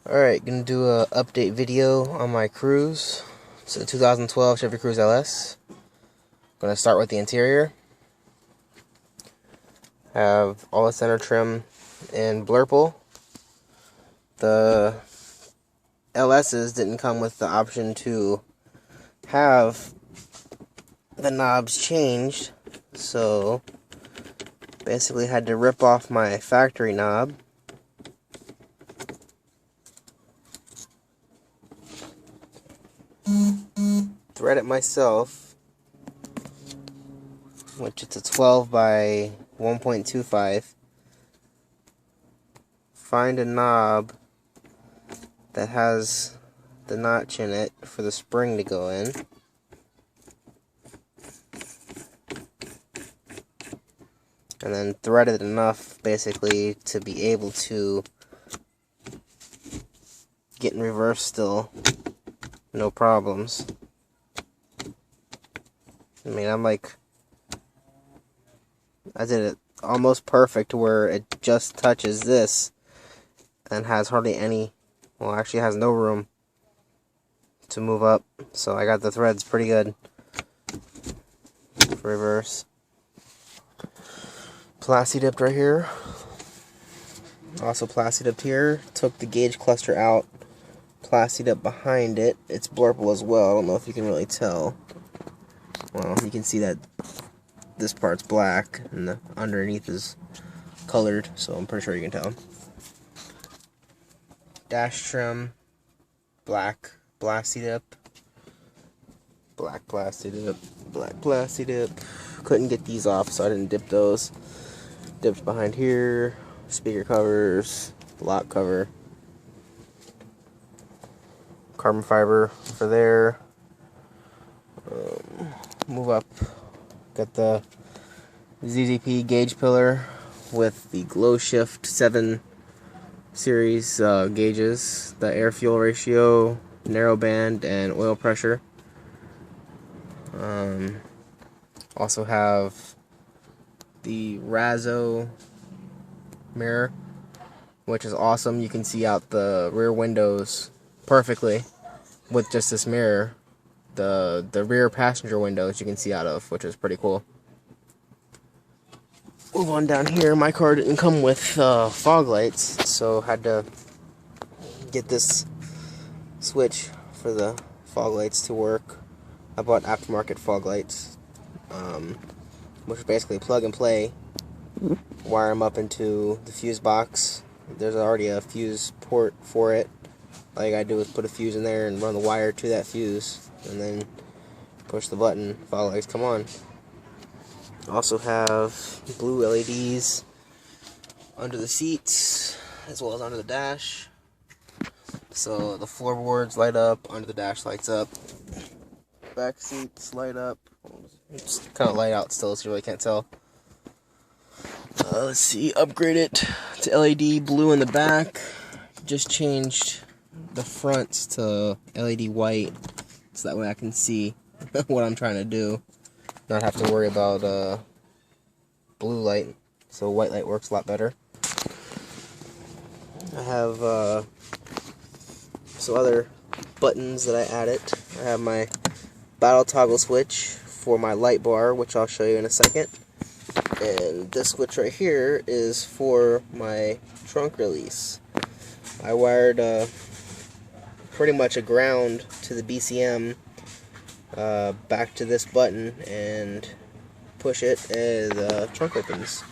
Alright, gonna do a update video on my Cruze. It's a 2012 Chevy Cruze LS. Gonna start with the interior. Have all the center trim in blurple. The LS's didn't come with the option to have the knobs changed, so basically had to rip off my factory knob. Thread it myself, which it's a 12 by 1.25. Find a knob that has the notch in it for the spring to go in. And then thread it enough basically to be able to get in reverse still. No problems. I mean, I did it almost perfect where it just touches this and has hardly any, well, actually has no room to move up. So I got the threads pretty good for reverse. Plastidip right here. Also plastidip here. Took the gauge cluster out. Plastidip behind it. It's blurple as well. I don't know if you can really tell. Well, you can see that this part's black and the underneath is colored, so I'm pretty sure you can tell. Dash trim, black plastidip, black plastidip, black plastidip. Couldn't get these off, so I didn't dip those. Dipped behind here, speaker covers, lock cover. Carbon fiber for there. Move up. Got the Zzp gauge pillar with the Glow Shift 7 series gauges. The air fuel ratio, narrow band, and oil pressure. Also have the Razzo mirror, which is awesome. You can see out the rear windows perfectly with just this mirror. The rear passenger windows you can see out of, which is pretty cool. Move on down here. My car didn't come with fog lights, so had to get this switch for the fog lights to work. I bought aftermarket fog lights, which is basically plug and play. Wire them up into the fuse box. There's already a fuse port for it. All you gotta do is put a fuse in there and run the wire to that fuse, and then push the button, fog lights come on. Also have blue LEDs under the seats, as well as under the dash. So the floorboards light up, under the dash lights up. Back seats light up. It's kind of light out still, so you really can't tell. Let's see, upgrade it to LED blue in the back. Just changed the fronts to LED white, so that way I can see what I'm trying to do, not have to worry about blue light, so white light works a lot better. I have some other buttons that I added. I have my battle toggle switch for my light bar, which I'll show you in a second, and this switch right here is for my trunk release. I wired pretty much a ground to the BCM back to this button and push it and the trunk opens.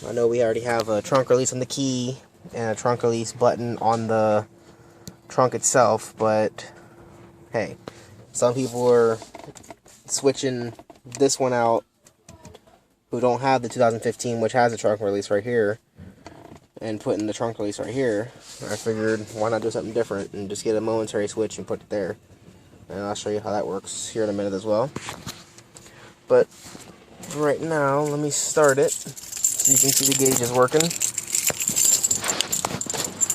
I know we already have a trunk release on the key and a trunk release button on the trunk itself, but hey, some people are switching this one out who don't have the 2015, which has a trunk release right here, and putting the trunk release right here. I figured, why not do something different and just get a momentary switch and put it there. And I'll show you how that works here in a minute as well. But right now, let me start it so you can see the gauge is working.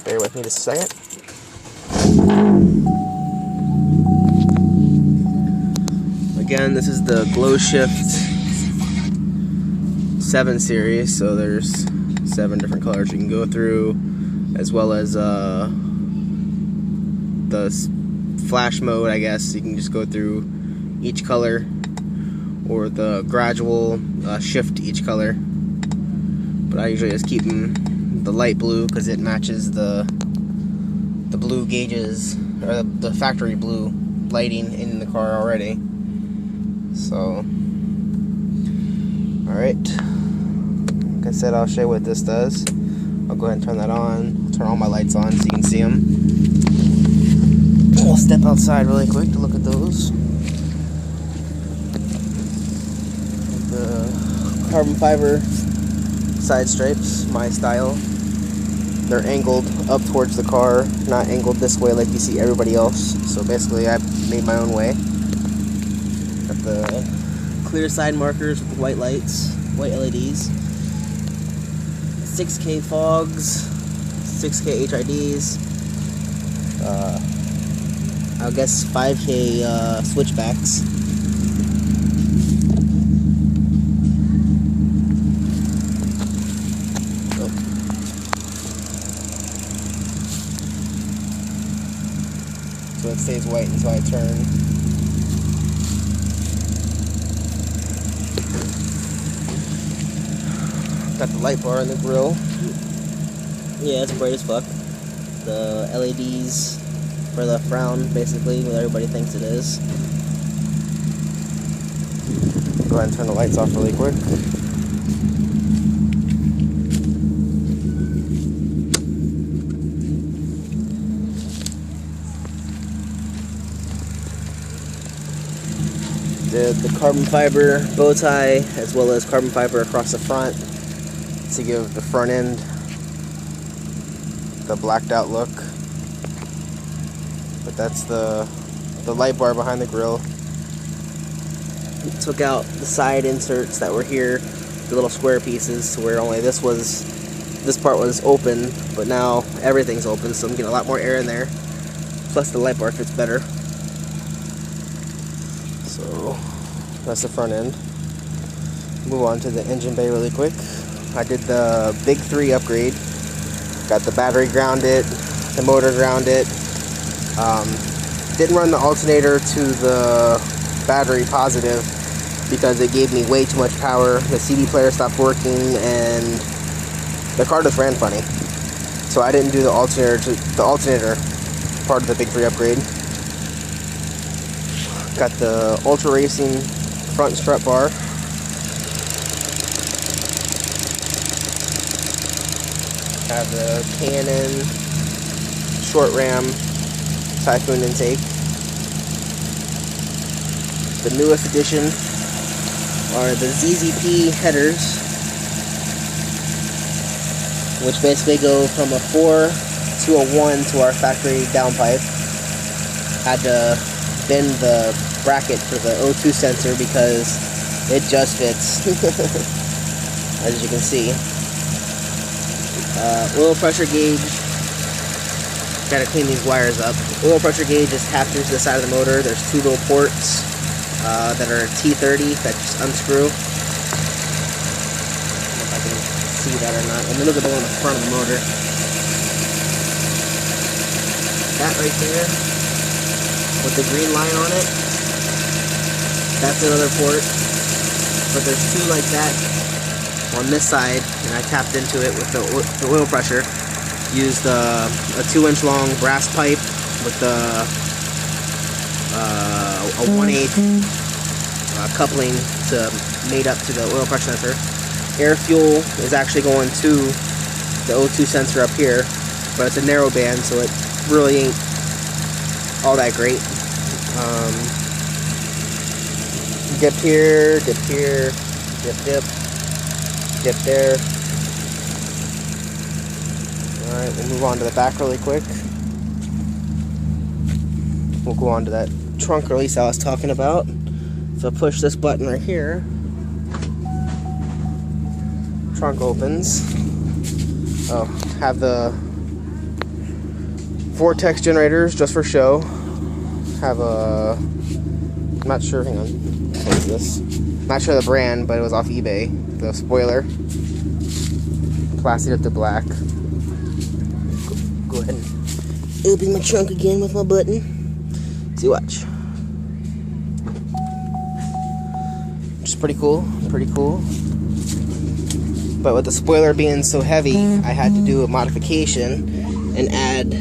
Bear with me just a second. Again, this is the Glow Shift 7 series, so there's 7 different colors you can go through. as well as the flash mode, I guess. You can just go through each color, or the gradual shift each color. But I usually just keep them the light blue because it matches the blue gauges, or the factory blue lighting in the car already. So, alright. Like I said, I'll show you what this does. I'll go ahead and turn that on. I'll turn all my lights on so you can see them. We'll step outside really quick to look at those. The carbon fiber side stripes, my style. They're angled up towards the car, not angled this way like you see everybody else. So basically I made my own way. Got the clear side markers with white lights, white LEDs. 6K fogs, 6K HIDs, I guess 5K switchbacks. So it stays white until I turn. Got the light bar in the grill. Yeah, it's bright as fuck. The LEDs for the frown, basically, what everybody thinks it is. Go ahead and turn the lights off really quick. Did the carbon fiber bow tie as well as carbon fiber across the front to give the front end the blacked out look. But that's the light bar behind the grill. Took out the side inserts that were here, the little square pieces, to where only this part was open, but now everything's open, so I'm getting a lot more air in there. Plus the light bar fits better. So that's the front end. Move on to the engine bay really quick. I did the big 3 upgrade. Got the battery grounded, the motor grounded. Didn't run the alternator to the battery positive because it gave me way too much power. The CD player stopped working and the car just ran funny. So I didn't do the alternator part of the big 3 upgrade. Got the Ultra Racing front strut bar. Have the Canon short ram Typhoon intake. The newest addition are the Zzp Headers, which basically go from a 4 to a 1 to our factory downpipe. Had to bend the bracket for the O2 sensor because it just fits, as you can see. Oil pressure gauge, gotta clean these wires up. Oil pressure gauge is tapped into the side of the motor. There's 2 little ports that are T30 that just unscrew. I don't know if I can see that or not. And then look at the one on the front of the motor. That right there, with the green line on it, that's another port. But there's 2 like that on this side, and I tapped into it with the oil pressure. Used a 2-inch long brass pipe with a 1/8 coupling to mate up to the oil pressure sensor. Air fuel is actually going to the O2 sensor up here, but it's a narrow band, so it really ain't all that great. Dip here, dip here, dip there. Alright, we'll move on to the back really quick. We'll go on to that trunk release I was talking about. So push this button right here. Trunk opens. Oh, have the vortex generators just for show. Have a, I'm not sure, hang on, what is this? Not sure the brand, but it was off eBay. The spoiler. Plastidip to black. and open my trunk again with my button. See, watch. Which is pretty cool, But with the spoiler being so heavy, I had to do a modification and add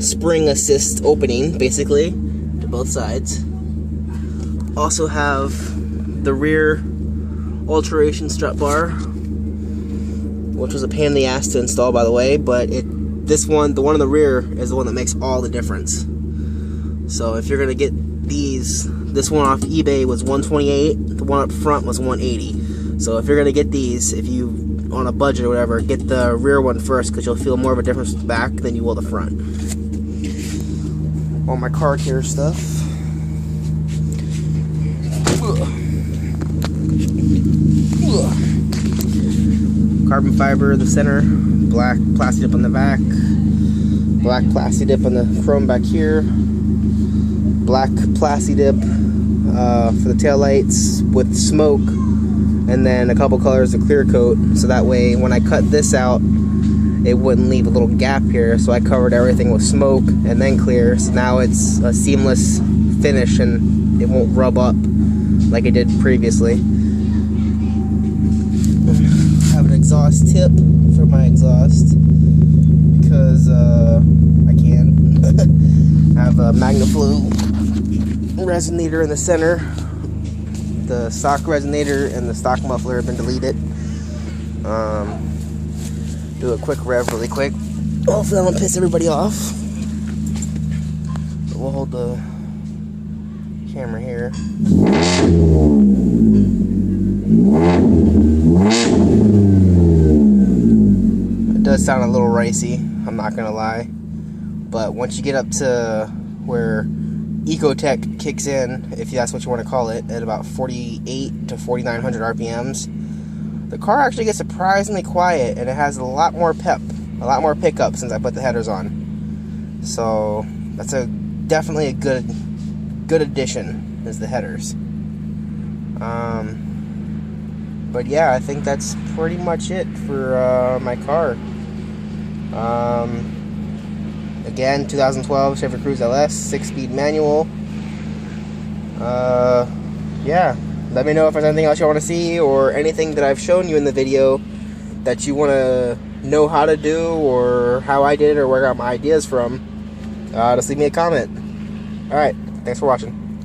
spring assist opening, basically, to both sides. Also have the rear alteration strut bar, which was a pain in the ass to install, by the way, but the one on the rear is the one that makes all the difference. So if you're gonna get these, this one off eBay was $128, the one up front was $180. So if you're gonna get these, if you on a budget or whatever, get the rear one first, because you'll feel more of a difference with the back than you will the front. All my car care stuff. Carbon fiber in the center, black plastidip on the back, black plastidip on the chrome back here, black plastidip for the taillights with smoke, and then a couple colors of clear coat, so that way when I cut this out it wouldn't leave a little gap here. So I covered everything with smoke and then clear, so now it's a seamless finish and it won't rub up like it did previously. I have an exhaust tip for my exhaust because I can. I have a magnaflow resonator in the center. The stock resonator and the stock muffler have been deleted. Do a quick rev really quick. Hopefully I don't piss everybody off. But we'll hold the camera here. It does sound a little ricey, I'm not gonna lie. But once you get up to where Ecotech kicks in, if that's what you want to call it, at about 48 to 4,900 RPMs, the car actually gets surprisingly quiet, and it has a lot more pep, a lot more pickup since I put the headers on. So that's definitely a good addition, is the headers. But yeah, I think that's pretty much it for my car. Again, 2012 Chevy Cruze LS, 6-speed manual. Yeah, let me know if there's anything else you want to see, or anything that I've shown you in the video that you want to know how to do, or how I did it, or where I got my ideas from. Just leave me a comment. Alright, thanks for watching.